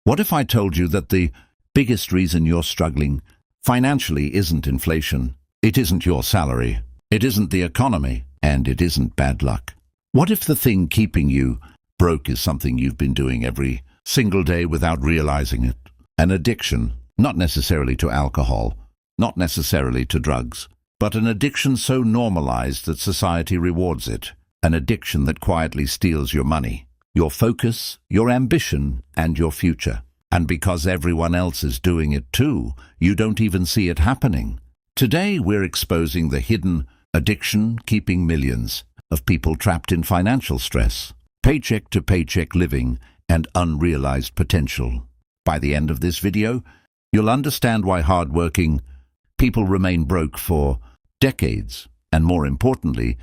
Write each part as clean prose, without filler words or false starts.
What if I told you that the biggest reason you're struggling financially isn't inflation, it isn't your salary, it isn't the economy, and it isn't bad luck? What if the thing keeping you broke is something you've been doing every single day without realizing it? An addiction, not necessarily to alcohol, not necessarily to drugs, but an addiction so normalized that society rewards it. An addiction that quietly steals your money, your focus, your ambition, and your future. And because everyone else is doing it too, you don't even see it happening. Today we're exposing the hidden addiction keeping millions of people trapped in financial stress, paycheck to paycheck living, and unrealized potential. By the end of this video, you'll understand why hardworking people remain broke for decades, and more importantly,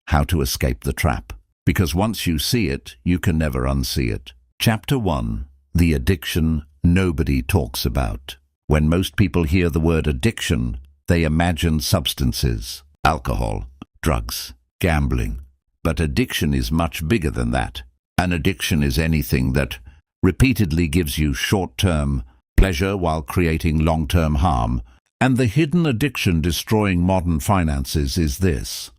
how to escape the trap. Because once you see it, you can never unsee it. Chapter 1. The addiction nobody talks about. When most people hear the word addiction, they imagine substances, alcohol, drugs, gambling. But addiction is much bigger than that. An addiction is anything that repeatedly gives you short-term pleasure while creating long-term harm. And the hidden addiction destroying modern finances is this: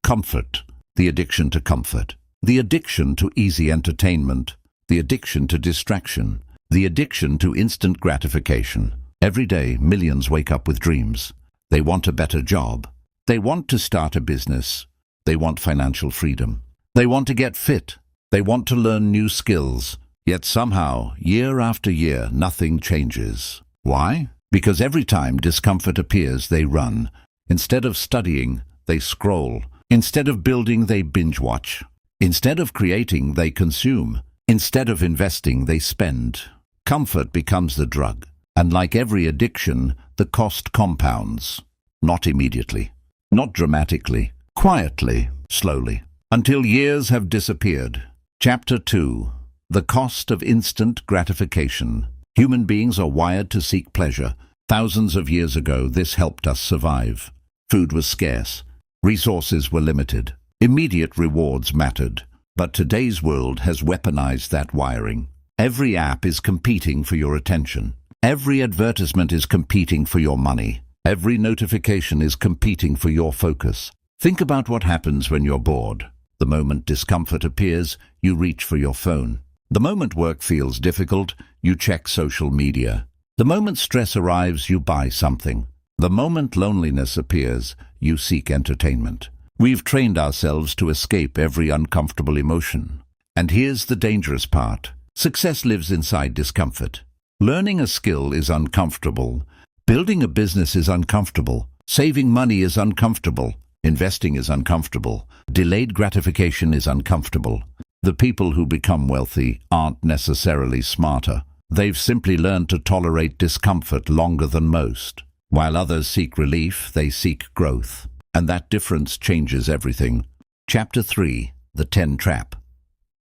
comfort, the addiction to comfort, the addiction to easy entertainment, the addiction to distraction, the addiction to instant gratification. Every day, millions wake up with dreams. They want a better job. They want to start a business. They want financial freedom. They want to get fit. They want to learn new skills. Yet somehow, year after year, nothing changes. Why? Because every time discomfort appears, they run. Instead of studying, they scroll. Instead of building, they binge-watch. Instead of creating, they consume. Instead of investing, they spend. Comfort becomes the drug. And like every addiction, the cost compounds. Not immediately. Not dramatically. Quietly. Slowly. Until years have disappeared. Chapter 2. The cost of instant gratification. Human beings are wired to seek pleasure. Thousands of years ago, this helped us survive. Food was scarce. Resources were limited. Immediate rewards mattered. But today's world has weaponized that wiring. Every app is competing for your attention. Every advertisement is competing for your money. Every notification is competing for your focus. Think about what happens when you're bored. The moment discomfort appears, you reach for your phone. The moment work feels difficult, you check social media. The moment stress arrives, you buy something. The moment loneliness appears, you seek entertainment. We've trained ourselves to escape every uncomfortable emotion. And here's the dangerous part. Success lives inside discomfort. Learning a skill is uncomfortable. Building a business is uncomfortable. Saving money is uncomfortable. Investing is uncomfortable. Delayed gratification is uncomfortable. The people who become wealthy aren't necessarily smarter. They've simply learned to tolerate discomfort longer than most. While others seek relief, they seek growth. And that difference changes everything. Chapter 3. The 10 Trap.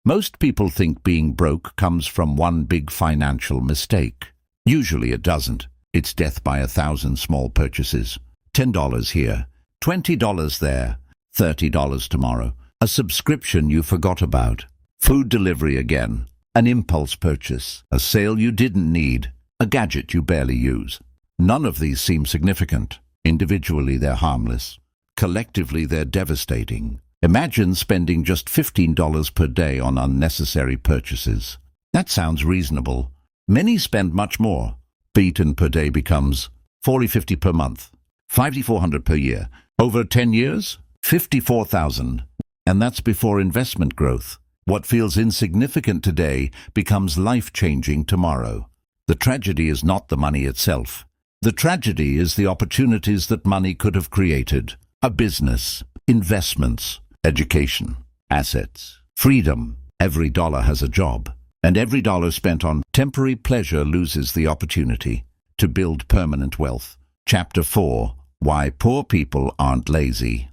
Most people think being broke comes from one big financial mistake. Usually it doesn't. It's death by 1,000 small purchases. $10 here, $20 there, $30 tomorrow. A subscription you forgot about. Food delivery again. An impulse purchase. A sale you didn't need. A gadget you barely use. None of these seem significant. Individually, they're harmless. Collectively, they're devastating. Imagine spending just $15 per day on unnecessary purchases. That sounds reasonable. Many spend much more. Beaten per day becomes $40-50 per month, $5,400 per year. Over 10 years, $54,000. And that's before investment growth. What feels insignificant today becomes life-changing tomorrow. The tragedy is not the money itself. The tragedy is the opportunities that money could have created. A business, investments, education, assets, freedom. Every dollar has a job, and every dollar spent on temporary pleasure loses the opportunity to build permanent wealth. Chapter 4. Why poor people aren't lazy.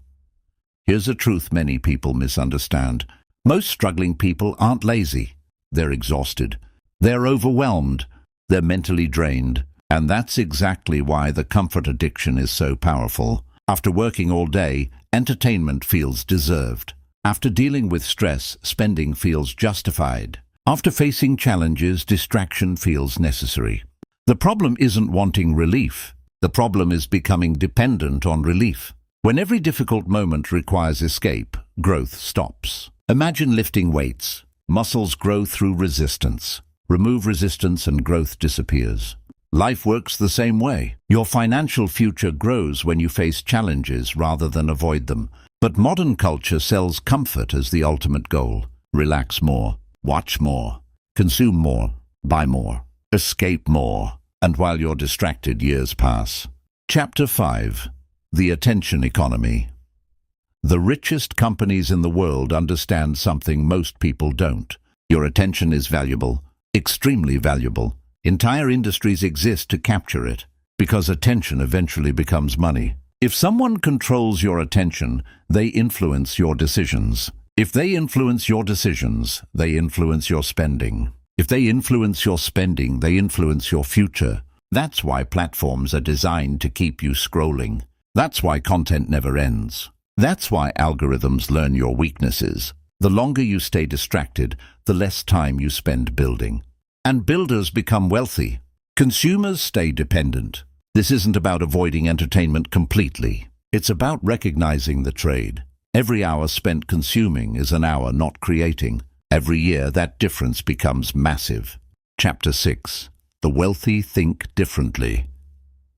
Here's a truth many people misunderstand. Most struggling people aren't lazy. They're exhausted. They're overwhelmed. They're mentally drained. And that's exactly why the comfort addiction is so powerful. After working all day, entertainment feels deserved. After dealing with stress, spending feels justified. After facing challenges, distraction feels necessary. The problem isn't wanting relief. The problem is becoming dependent on relief. When every difficult moment requires escape, growth stops. Imagine lifting weights. Muscles grow through resistance. Remove resistance and growth disappears. Life works the same way. Your financial future grows when you face challenges rather than avoid them. But modern culture sells comfort as the ultimate goal. Relax more, watch more, consume more, buy more, escape more. And while you're distracted, years pass. Chapter 5. The Attention Economy. The richest companies in the world understand something most people don't. Your attention is valuable, extremely valuable. Entire industries exist to capture it, because attention eventually becomes money. If someone controls your attention, they influence your decisions. If they influence your decisions, they influence your spending. If they influence your spending, they influence your future. That's why platforms are designed to keep you scrolling. That's why content never ends. That's why algorithms learn your weaknesses. The longer you stay distracted, the less time you spend building. And builders become wealthy. Consumers stay dependent. This isn't about avoiding entertainment completely. It's about recognizing the trade. Every hour spent consuming is an hour not creating. Every year, that difference becomes massive. Chapter 6. The wealthy think differently.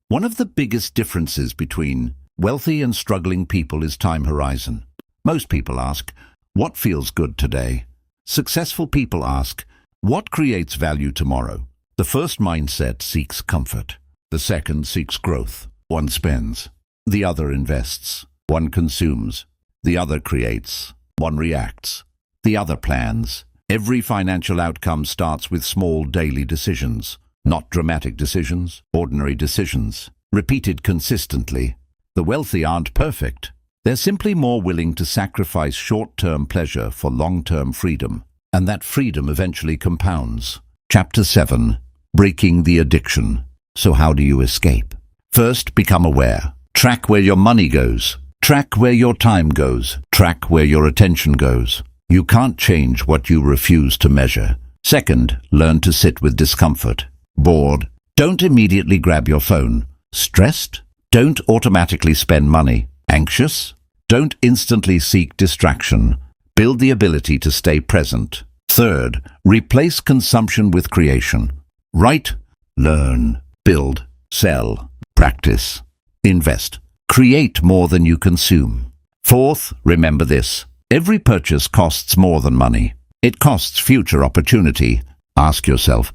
One of the biggest differences between wealthy and struggling people is time horizon. Most people ask, what feels good today? Successful people ask, what creates value tomorrow? The first mindset seeks comfort. The second seeks growth. One spends. The other invests. One consumes. The other creates. One reacts. The other plans. Every financial outcome starts with small daily decisions. Not dramatic decisions, ordinary decisions, repeated consistently. The wealthy aren't perfect. They're simply more willing to sacrifice short-term pleasure for long-term freedom. And that freedom eventually compounds. Chapter 7. Breaking the addiction. So how do you escape? First, become aware. Track where your money goes. Track where your time goes. Track where your attention goes. You can't change what you refuse to measure. Second, learn to sit with discomfort. Bored? Don't immediately grab your phone. Stressed? Don't automatically spend money. Anxious? Don't instantly seek distraction. Build the ability to stay present. Third, replace consumption with creation. Write, learn, build, sell, practice, invest. Create more than you consume. Fourth, remember this. Every purchase costs more than money. It costs future opportunity. Ask yourself,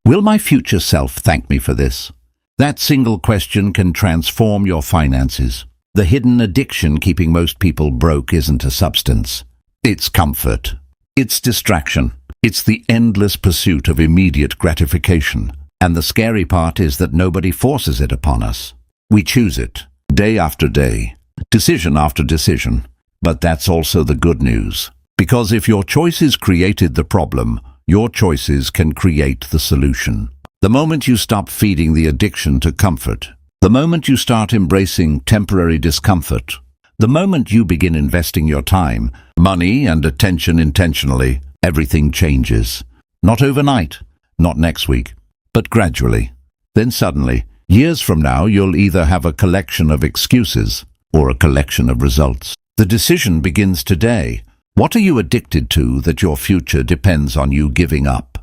will my future self thank me for this? That single question can transform your finances. The hidden addiction keeping most people broke isn't a substance. It's comfort. It's distraction. It's the endless pursuit of immediate gratification. And the scary part is that nobody forces it upon us. We choose it, day after day, decision after decision. But that's also the good news. Because if your choices created the problem, your choices can create the solution. The moment you stop feeding the addiction to comfort, the moment you start embracing temporary discomfort, the moment you begin investing your time, money, and attention intentionally, everything changes. Not overnight, not next week, but gradually. Then suddenly, years from now, you'll either have a collection of excuses or a collection of results. The decision begins today. What are you addicted to that your future depends on you giving up?